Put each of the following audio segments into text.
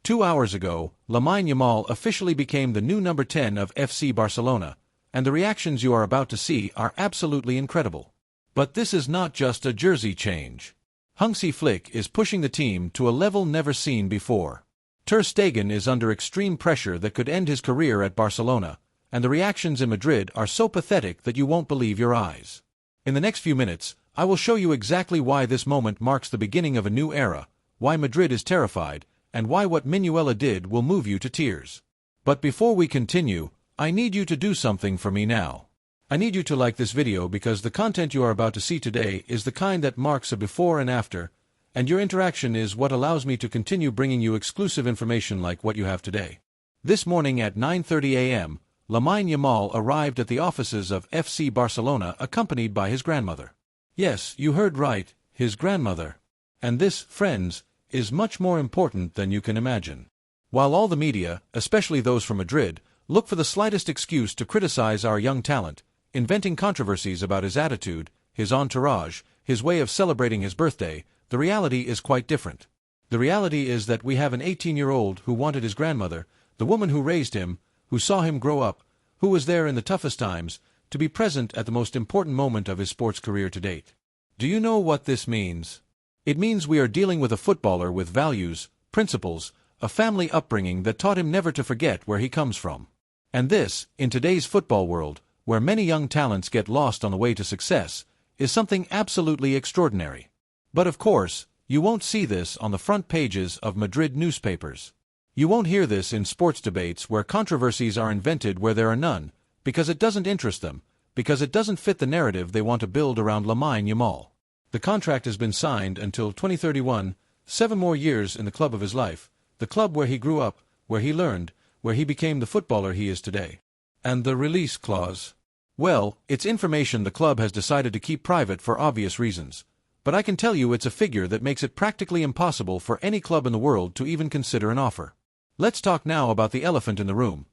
2 hours ago, Lamine Yamal officially became the new number 10 of FC Barcelona, and the reactions you are about to see are absolutely incredible. But this is not just a jersey change. Hansi Flick is pushing the team to a level never seen before. Ter Stegen is under extreme pressure that could end his career at Barcelona, and the reactions in Madrid are so pathetic that you won't believe your eyes. In the next few minutes, I will show you exactly why this moment marks the beginning of a new era, why Madrid is terrified, and why what Minuela did will move you to tears. But before we continue, I need you to do something for me now. I need you to like this video because the content you are about to see today is the kind that marks a before and after, and your interaction is what allows me to continue bringing you exclusive information like what you have today. This morning at 9:30 a.m., Lamine Yamal arrived at the offices of FC Barcelona accompanied by his grandmother. Yes, you heard right, his grandmother. And this, friends, is much more important than you can imagine. While all the media, especially those from Madrid, look for the slightest excuse to criticize our young talent, inventing controversies about his attitude, his entourage, his way of celebrating his birthday, the reality is quite different. The reality is that we have an 18-year-old who wanted his grandmother, the woman who raised him, who saw him grow up, who was there in the toughest times, to be present at the most important moment of his sports career to date. Do you know what this means? It means we are dealing with a footballer with values, principles, a family upbringing that taught him never to forget where he comes from. And this, in today's football world, where many young talents get lost on the way to success, is something absolutely extraordinary. But of course, you won't see this on the front pages of Madrid newspapers. You won't hear this in sports debates where controversies are invented where there are none, because it doesn't interest them, because it doesn't fit the narrative they want to build around Lamine Yamal. The contract has been signed until 2031, 7 more years in the club of his life, the club where he grew up, where he learned, where he became the footballer he is today. And the release clause? Well, it's information the club has decided to keep private for obvious reasons. But I can tell you it's a figure that makes it practically impossible for any club in the world to even consider an offer. Let's talk now about the elephant in the room.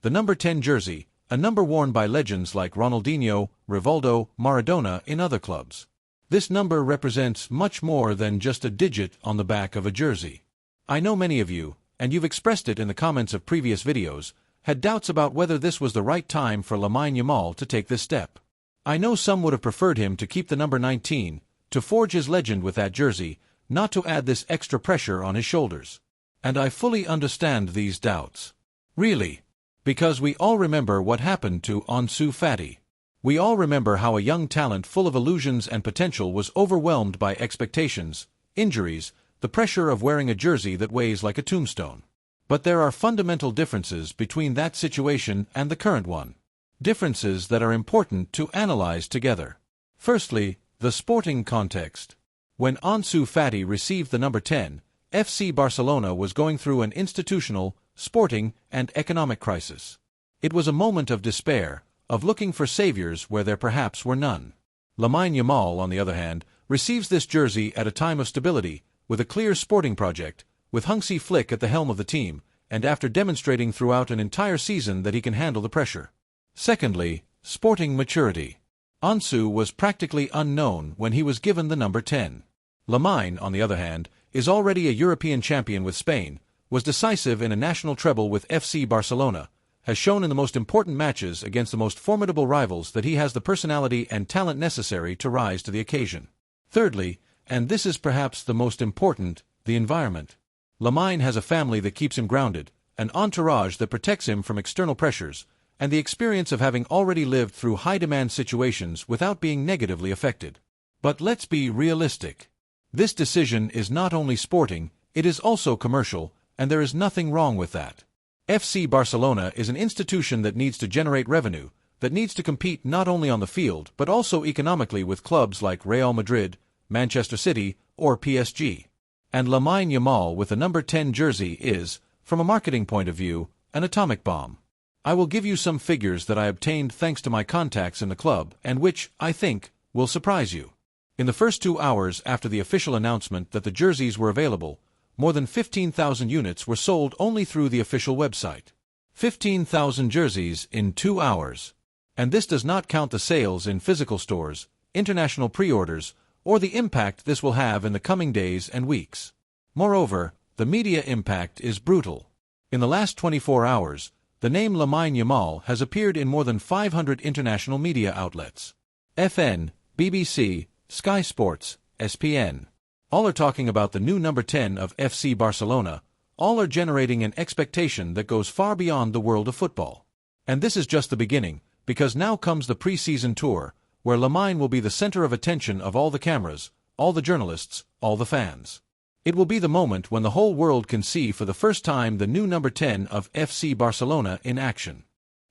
The number 10 jersey, a number worn by legends like Ronaldinho, Rivaldo, Maradona in other clubs. This number represents much more than just a digit on the back of a jersey. I know many of you, and you've expressed it in the comments of previous videos, had doubts about whether this was the right time for Lamine Yamal to take this step. I know some would have preferred him to keep the number 19, to forge his legend with that jersey, not to add this extra pressure on his shoulders. And I fully understand these doubts. Really. Because we all remember what happened to Ansu Fati. We all remember how a young talent full of illusions and potential was overwhelmed by expectations, injuries, the pressure of wearing a jersey that weighs like a tombstone. But there are fundamental differences between that situation and the current one. Differences that are important to analyze together. Firstly, the sporting context. When Ansu Fati received the number 10, FC Barcelona was going through an institutional, sporting, and economic crisis. It was a moment of despair, of looking for saviors where there perhaps were none. Lamine Yamal, on the other hand, receives this jersey at a time of stability, with a clear sporting project, with Hansi Flick at the helm of the team, and after demonstrating throughout an entire season that he can handle the pressure. Secondly, sporting maturity. Ansu was practically unknown when he was given the number 10. Lamine, on the other hand, is already a European champion with Spain, was decisive in a national treble with FC Barcelona, has shown in the most important matches against the most formidable rivals that he has the personality and talent necessary to rise to the occasion. Thirdly, and this is perhaps the most important, the environment. Lamine has a family that keeps him grounded, an entourage that protects him from external pressures, and the experience of having already lived through high-demand situations without being negatively affected. But let's be realistic. This decision is not only sporting, it is also commercial, and there is nothing wrong with that. FC Barcelona is an institution that needs to generate revenue, that needs to compete not only on the field but also economically with clubs like Real Madrid, Manchester City, or PSG. And Lamine Yamal with the number 10 jersey is, from a marketing point of view, an atomic bomb. I will give you some figures that I obtained thanks to my contacts in the club and which, I think, will surprise you. In the first 2 hours after the official announcement that the jerseys were available, more than 15,000 units were sold only through the official website. 15,000 jerseys in 2 hours. And this does not count the sales in physical stores, international pre-orders, or the impact this will have in the coming days and weeks. Moreover, the media impact is brutal. In the last 24 hours, the name Lamine Yamal has appeared in more than 500 international media outlets. FN, BBC, Sky Sports, SPN. All are talking about the new number 10 of FC Barcelona. All are generating an expectation that goes far beyond the world of football. And this is just the beginning, because now comes the pre-season tour, where Lamine will be the center of attention of all the cameras, all the journalists, all the fans. It will be the moment when the whole world can see for the first time the new number 10 of FC Barcelona in action.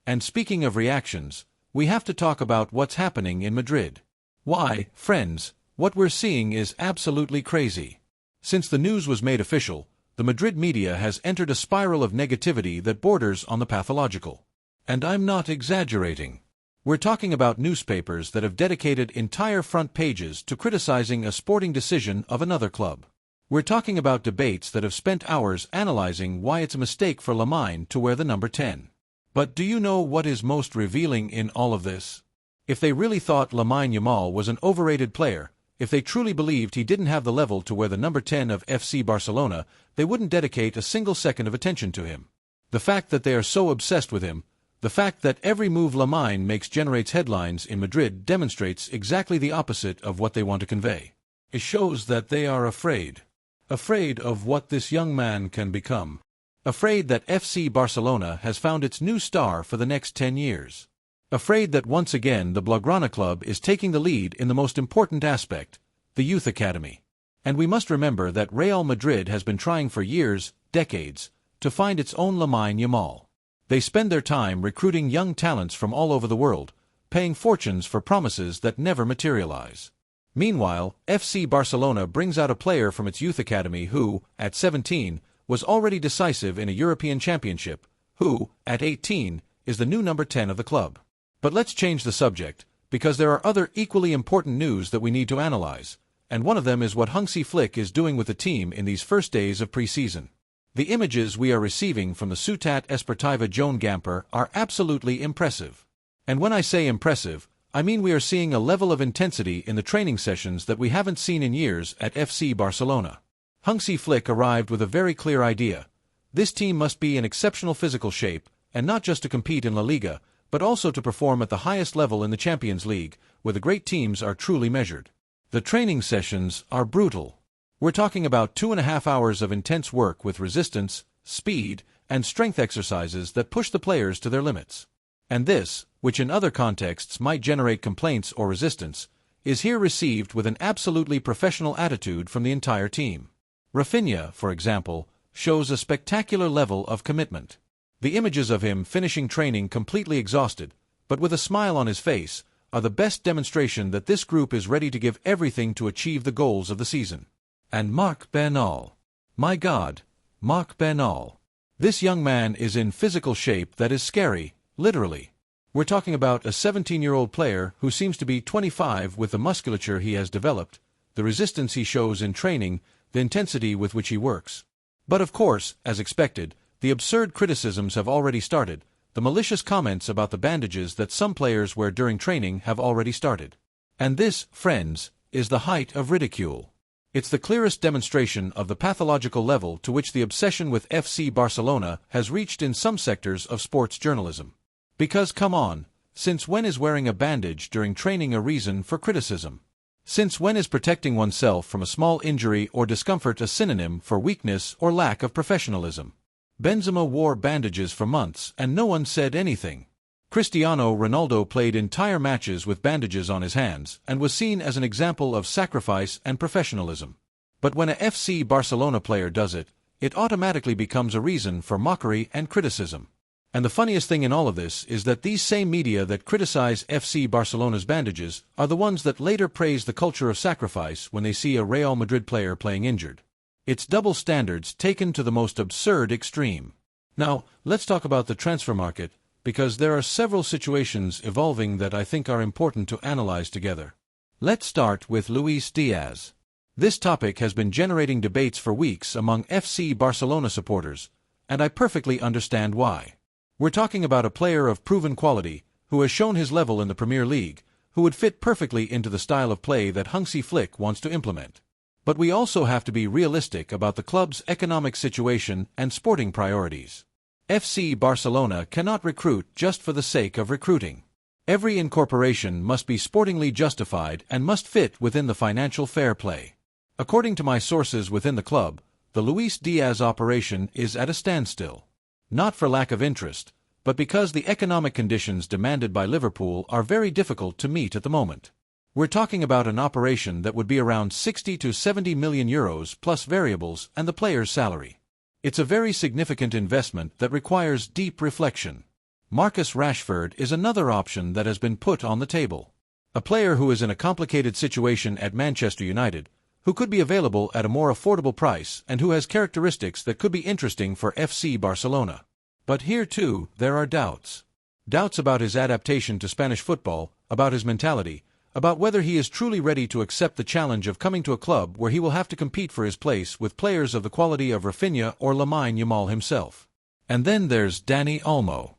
And speaking of reactions, we have to talk about what's happening in Madrid. Why, friends, what we're seeing is absolutely crazy. Since the news was made official, the Madrid media has entered a spiral of negativity that borders on the pathological. And I'm not exaggerating. We're talking about newspapers that have dedicated entire front pages to criticizing a sporting decision of another club. We're talking about debates that have spent hours analyzing why it's a mistake for Lamine to wear the number 10. But do you know what is most revealing in all of this? If they really thought Lamine Yamal was an overrated player, if they truly believed he didn't have the level to wear the number 10 of FC Barcelona, they wouldn't dedicate a single second of attention to him. The fact that they are so obsessed with him, the fact that every move Lamine makes generates headlines in Madrid demonstrates exactly the opposite of what they want to convey. It shows that they are afraid. Afraid of what this young man can become. Afraid that FC Barcelona has found its new star for the next 10 years. Afraid that once again the Blaugrana club is taking the lead in the most important aspect, the youth academy. And we must remember that Real Madrid has been trying for years, decades, to find its own Lamine Yamal. They spend their time recruiting young talents from all over the world, paying fortunes for promises that never materialize. Meanwhile, FC Barcelona brings out a player from its youth academy who, at 17, was already decisive in a European championship, who, at 18, is the new number 10 of the club. But let's change the subject, because there are other equally important news that we need to analyze, and one of them is what Hansi Flick is doing with the team in these first days of pre-season. The images we are receiving from the Ciutat Esportiva Joan Gamper are absolutely impressive. And when I say impressive, I mean we are seeing a level of intensity in the training sessions that we haven't seen in years at FC Barcelona. Hansi Flick arrived with a very clear idea. This team must be in exceptional physical shape, and not just to compete in La Liga, but also to perform at the highest level in the Champions League, where the great teams are truly measured. The training sessions are brutal. We're talking about 2.5 hours of intense work with resistance, speed, and strength exercises that push the players to their limits. And this, which in other contexts might generate complaints or resistance, is here received with an absolutely professional attitude from the entire team. Rafinha, for example, shows a spectacular level of commitment. The images of him finishing training completely exhausted, but with a smile on his face, are the best demonstration that this group is ready to give everything to achieve the goals of the season. And Marc Bernal. My God, Marc Bernal. This young man is in physical shape that is scary, literally. We're talking about a 17-year-old player who seems to be 25 with the musculature he has developed, the resistance he shows in training, the intensity with which he works. But of course, as expected, the absurd criticisms have already started. The malicious comments about the bandages that some players wear during training have already started. And this, friends, is the height of ridicule. It's the clearest demonstration of the pathological level to which the obsession with FC Barcelona has reached in some sectors of sports journalism. Because come on, since when is wearing a bandage during training a reason for criticism? Since when is protecting oneself from a small injury or discomfort a synonym for weakness or lack of professionalism? Benzema wore bandages for months and no one said anything. Cristiano Ronaldo played entire matches with bandages on his hands and was seen as an example of sacrifice and professionalism. But when a FC Barcelona player does it, it automatically becomes a reason for mockery and criticism. And the funniest thing in all of this is that these same media that criticize FC Barcelona's bandages are the ones that later praise the culture of sacrifice when they see a Real Madrid player playing injured. It's double standards taken to the most absurd extreme. Now, let's talk about the transfer market, because there are several situations evolving that I think are important to analyze together. Let's start with Luis Diaz. This topic has been generating debates for weeks among FC Barcelona supporters, and I perfectly understand why. We're talking about a player of proven quality, who has shown his level in the Premier League, who would fit perfectly into the style of play that Hansi Flick wants to implement. But we also have to be realistic about the club's economic situation and sporting priorities. FC Barcelona cannot recruit just for the sake of recruiting. Every incorporation must be sportingly justified and must fit within the financial fair play. According to my sources within the club, the Luis Diaz operation is at a standstill. Not for lack of interest, but because the economic conditions demanded by Liverpool are very difficult to meet at the moment. We're talking about an operation that would be around 60 to 70 million euros plus variables and the player's salary. It's a very significant investment that requires deep reflection. Marcus Rashford is another option that has been put on the table. A player who is in a complicated situation at Manchester United, who could be available at a more affordable price and who has characteristics that could be interesting for FC Barcelona. But here too, there are doubts. Doubts about his adaptation to Spanish football, about his mentality, about whether he is truly ready to accept the challenge of coming to a club where he will have to compete for his place with players of the quality of Rafinha or Lamine Yamal himself. And then there's Dani Olmo.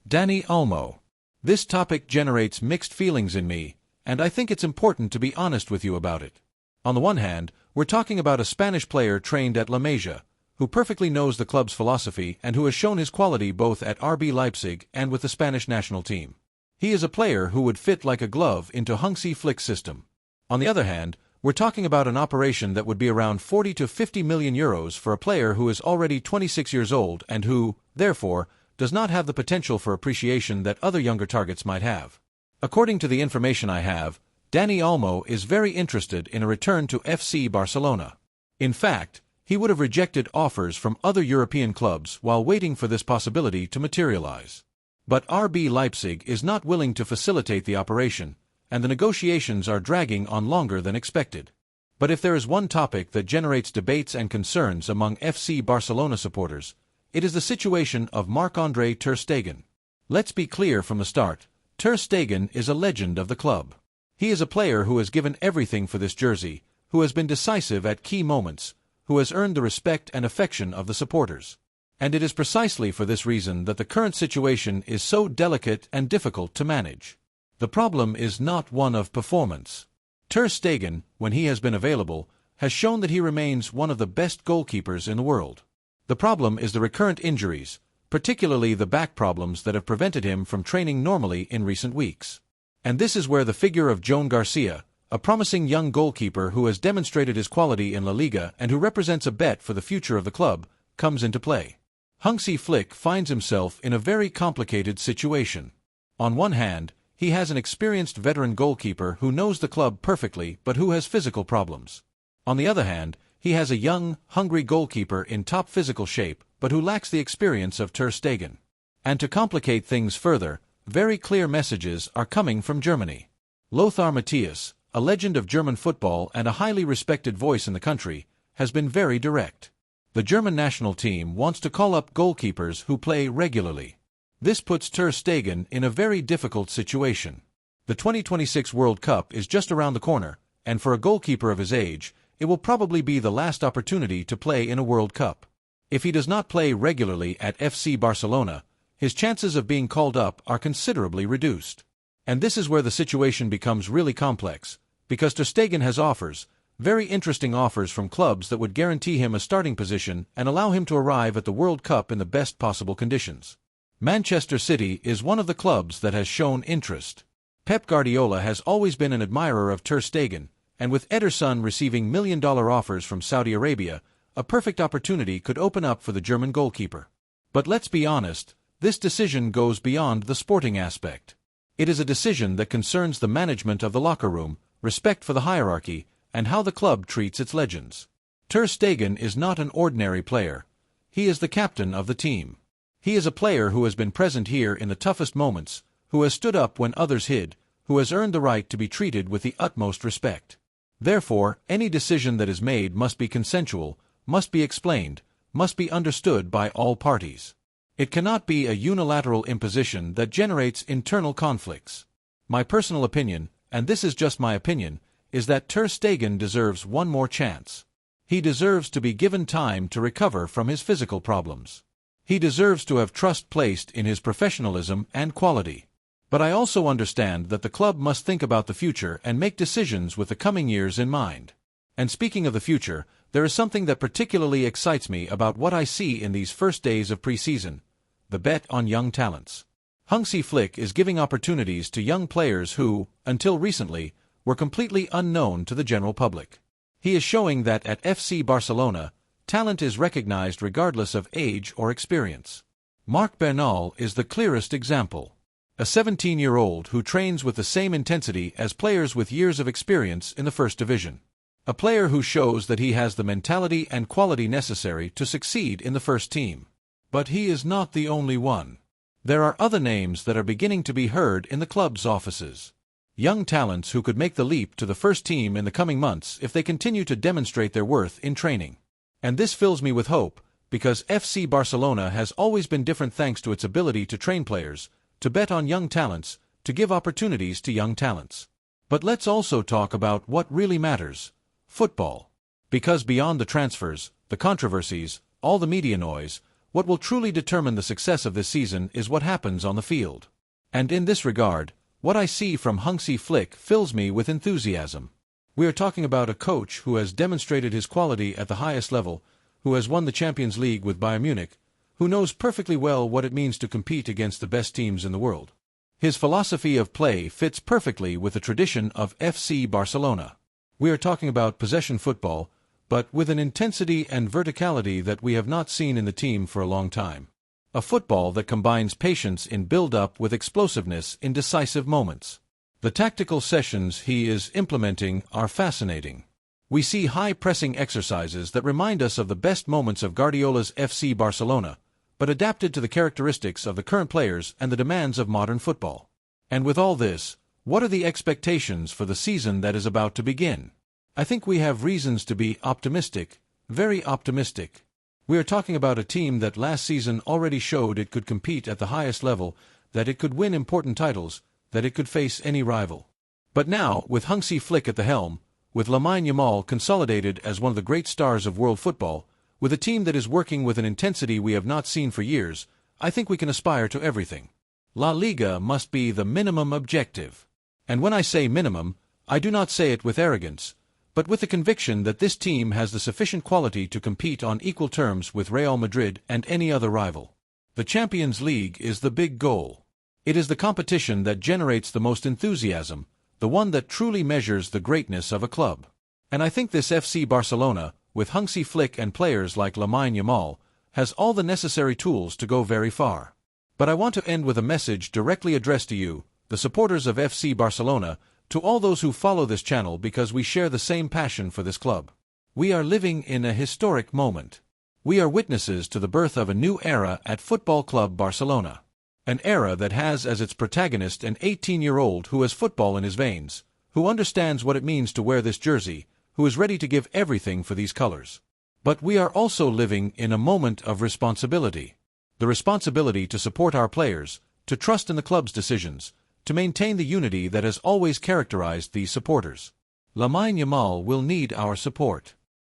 Dani Olmo. This topic generates mixed feelings in me, and I think it's important to be honest with you about it. On the one hand, we're talking about a Spanish player trained at La Masia, who perfectly knows the club's philosophy and who has shown his quality both at RB Leipzig and with the Spanish national team. He is a player who would fit like a glove into Hansi Flick's system. On the other hand, we're talking about an operation that would be around 40 to 50 million euros for a player who is already 26 years old and who, therefore, does not have the potential for appreciation that other younger targets might have. According to the information I have, Dani Olmo is very interested in a return to FC Barcelona. In fact, he would have rejected offers from other European clubs while waiting for this possibility to materialize. But RB Leipzig is not willing to facilitate the operation, and the negotiations are dragging on longer than expected. But if there is one topic that generates debates and concerns among FC Barcelona supporters, it is the situation of Marc-Andre Ter Stegen. Let's be clear from the start, Ter Stegen is a legend of the club. He is a player who has given everything for this jersey, who has been decisive at key moments, who has earned the respect and affection of the supporters. And it is precisely for this reason that the current situation is so delicate and difficult to manage. The problem is not one of performance. Ter Stegen, when he has been available, has shown that he remains one of the best goalkeepers in the world. The problem is the recurrent injuries, particularly the back problems that have prevented him from training normally in recent weeks. And this is where the figure of Joan Garcia, a promising young goalkeeper who has demonstrated his quality in La Liga and who represents a bet for the future of the club, comes into play. Hansi Flick finds himself in a very complicated situation. On one hand, he has an experienced veteran goalkeeper who knows the club perfectly but who has physical problems. On the other hand, he has a young, hungry goalkeeper in top physical shape but who lacks the experience of Ter Stegen. And to complicate things further, very clear messages are coming from Germany. Lothar Matthäus, a legend of German football and a highly respected voice in the country, has been very direct. The German national team wants to call up goalkeepers who play regularly. This puts Ter Stegen in a very difficult situation. The 2026 World Cup is just around the corner, and for a goalkeeper of his age, it will probably be the last opportunity to play in a World Cup. If he does not play regularly at FC Barcelona, his chances of being called up are considerably reduced. And this is where the situation becomes really complex, because Ter Stegen has offers, very interesting offers from clubs that would guarantee him a starting position and allow him to arrive at the World Cup in the best possible conditions. Manchester City is one of the clubs that has shown interest. Pep Guardiola has always been an admirer of Ter Stegen, and with Ederson receiving million-dollar offers from Saudi Arabia, a perfect opportunity could open up for the German goalkeeper. But let's be honest, this decision goes beyond the sporting aspect. It is a decision that concerns the management of the locker room, respect for the hierarchy, and how the club treats its legends. Ter Stegen is not an ordinary player. He is the captain of the team. He is a player who has been present here in the toughest moments, who has stood up when others hid, who has earned the right to be treated with the utmost respect. Therefore, any decision that is made must be consensual, must be explained, must be understood by all parties. It cannot be a unilateral imposition that generates internal conflicts. My personal opinion, and this is just my opinion, is that Ter Stegen deserves one more chance. He deserves to be given time to recover from his physical problems. He deserves to have trust placed in his professionalism and quality. But I also understand that the club must think about the future and make decisions with the coming years in mind. And speaking of the future, there is something that particularly excites me about what I see in these first days of preseason: the bet on young talents. Hansi Flick is giving opportunities to young players who, until recently, were completely unknown to the general public. He is showing that at FC Barcelona, talent is recognized regardless of age or experience. Marc Bernal is the clearest example. A 17-year-old who trains with the same intensity as players with years of experience in the first division. A player who shows that he has the mentality and quality necessary to succeed in the first team. But he is not the only one. There are other names that are beginning to be heard in the club's offices. Young talents who could make the leap to the first team in the coming months if they continue to demonstrate their worth in training. And this fills me with hope, because FC Barcelona has always been different thanks to its ability to train players, to bet on young talents, to give opportunities to young talents. But let's also talk about what really matters: football. Because beyond the transfers, the controversies, all the media noise, what will truly determine the success of this season is what happens on the field. And in this regard, what I see from Hansi Flick fills me with enthusiasm. We are talking about a coach who has demonstrated his quality at the highest level, who has won the Champions League with Bayern Munich, who knows perfectly well what it means to compete against the best teams in the world. His philosophy of play fits perfectly with the tradition of FC Barcelona. We are talking about possession football, but with an intensity and verticality that we have not seen in the team for a long time. A football that combines patience in build-up with explosiveness in decisive moments. The tactical sessions he is implementing are fascinating. We see high-pressing exercises that remind us of the best moments of Guardiola's FC Barcelona, but adapted to the characteristics of the current players and the demands of modern football. And with all this, what are the expectations for the season that is about to begin? I think we have reasons to be optimistic, very optimistic. We are talking about a team that last season already showed it could compete at the highest level, that it could win important titles, that it could face any rival. But now, with Hansi Flick at the helm, with Lamine Yamal consolidated as one of the great stars of world football, with a team that is working with an intensity we have not seen for years, I think we can aspire to everything. La Liga must be the minimum objective. And when I say minimum, I do not say it with arrogance, but with the conviction that this team has the sufficient quality to compete on equal terms with Real Madrid and any other rival. The Champions League is the big goal. It is the competition that generates the most enthusiasm, the one that truly measures the greatness of a club. And I think this FC Barcelona, with Hansi Flick and players like Lamine Yamal, has all the necessary tools to go very far. But I want to end with a message directly addressed to you, the supporters of FC Barcelona, to all those who follow this channel, because we share the same passion for this club. We are living in a historic moment. We are witnesses to the birth of a new era at Football Club Barcelona. An era that has as its protagonist an 18-year-old who has football in his veins, who understands what it means to wear this jersey, who is ready to give everything for these colors. But we are also living in a moment of responsibility. The responsibility to support our players, to trust in the club's decisions, to maintain the unity that has always characterized these supporters. Lamine Yamal will need our support.